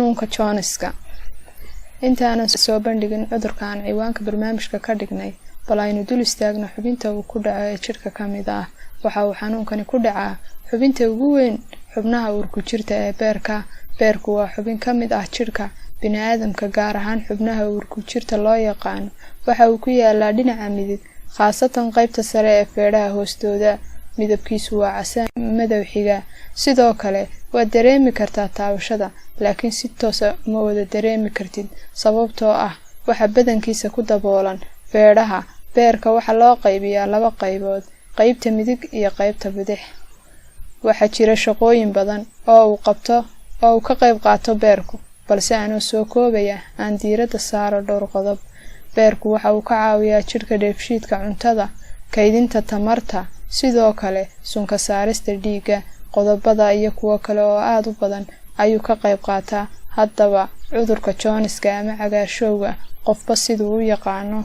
xanuunka Joneska. Intaanan soo bandhigin cudurkan ciwaanka barnaamijka ka dhignay, bal aynu dul istaagno xubinta uu ku dhaco ee jirka ka mid ah. Waxa uu xanuunkani ku dhacaa xubinta ugu weyn xubnaha uurku jirta ee beerka. Beerku waa xubin ka mid ah jirka bini'aadamka, gaar ahaan xubnaha uurku jirta loo yaqaan. Waxa uu ku yaalaa dhinaca midig, khaasatan qaybta sare ee feedhaha hoostooda. Midabkiisu waa casaan madow xiga. Sidoo kale waad dareemi kartaa taabashada, laakiin si toos ah ma wada dareemi kartid sababtoo ah waxa badankiisa ku daboolan feedhaha. Beerka waxa loo qaybiyaa 2 qaybood, qaybta midig iyo qaybta bidix. Waxa jira shaqooyin badan oo uu ka qayb qaato beerku, balse aanu soo koobaya aan diiradda saaro dhowr qodob. Beerku waxa uu ka caawiyaa jirka dheefshiidka cuntada, kaydinta tamarta, sidoo kale sunka saarista dhiigga. Qodobada iyo kuwa kale oo aad u badan ayuu ka qayb qaataa. Haddaba cudurka Joneska ama cagaarshowga, qofba siduu u yaqaano,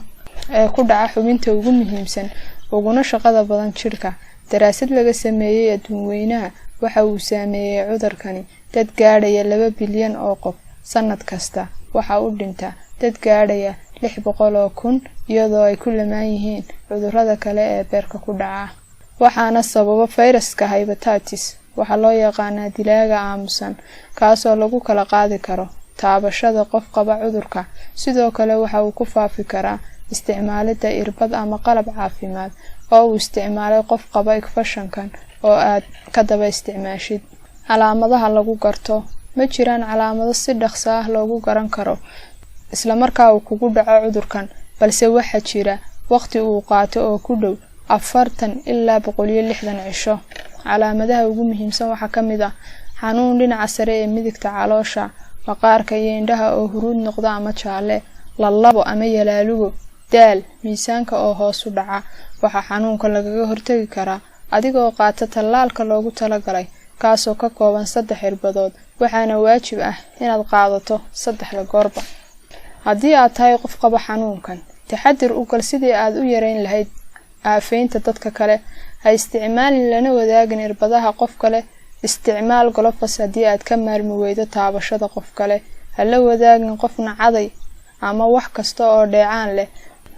ee ku dhaca xubinta ugu muhiimsan uguna shaqada badan jirka. Daraasad laga sameeyay adduun weynaha waxa uu saameeyay cudurkani dad gaadhaya 2 bilyan oo qof sanad kasta. Waxa uu dhinta dad gaadhaya 600,000 iyadoo ay ku lamaan yihiin cudurrada kale ee beerka ku dhaca. Waxaana sababa fayraska hepatitis, waxa loo yaqaanaa dilaaga aamusan, kaasoo lagu kala qaadi karo taabashada qof qaba cudurka. Sidoo kale waxa uu ku faafi karaa isticmaalida irbad ama qalab caafimaad oo uu isticmaalay qof qaba infekshankan oo aad ka daba isticmaashid. Calaamadaha lagu garto: ma jiraan calaamado si dhaqso ah loogu garan karo isla markaa uu kugu dhaco cudurkan, balse waxa jira waqti uu qaato oo ku dhow 40 ilaa 160 cisho. Calaamadaha ugu muhiimsan waxa ka mid ah xanuun dhinaca sare ee midigta caloosha, maqaarka iyo indhaha oo huruud noqda ama jaalle, lallabo ama yalaalugo, daal, miisaanka oo hoos u dhaca. Waxa xanuunka lagaga hortagi karaa adigoo qaata tallaalka loogu talagalay, kaasoo ka kooban 3 irbadood. Waxaana waajib ah inaad qaadato 3 goorba. Haddii aad tahay qof qaba xanuunkan, taxadir u gal sidii aad u yareyn lahayd aafaynta dadka kale. Ha isticmaalin lana wadaagin irbadaha qof kale. Isticmaal gloves haddii aad ka maarmi weydo taabashada qof kale. Ha la wadaagin qofna caday ama wax kasta oo dheecaan leh.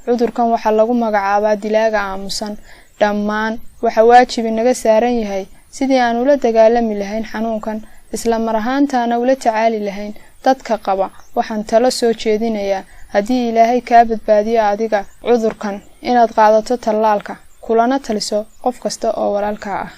Cudurkan waxa lagu magacaabaa dilaaga aamusan. Dhammaan waxa waajib inaga saaran yahay sidii aan ula dagaalami lahayn xanuunkan, isla mar ahaantaana ula tacaali lahayn dadka qaba. Waxaan talo soo jeedinayaa, haddii Ilaahay kaa badbaadiyo adiga cudurkan, inaad qaadato tallaalka, kulana taliso qof kasta oo walaalka ah.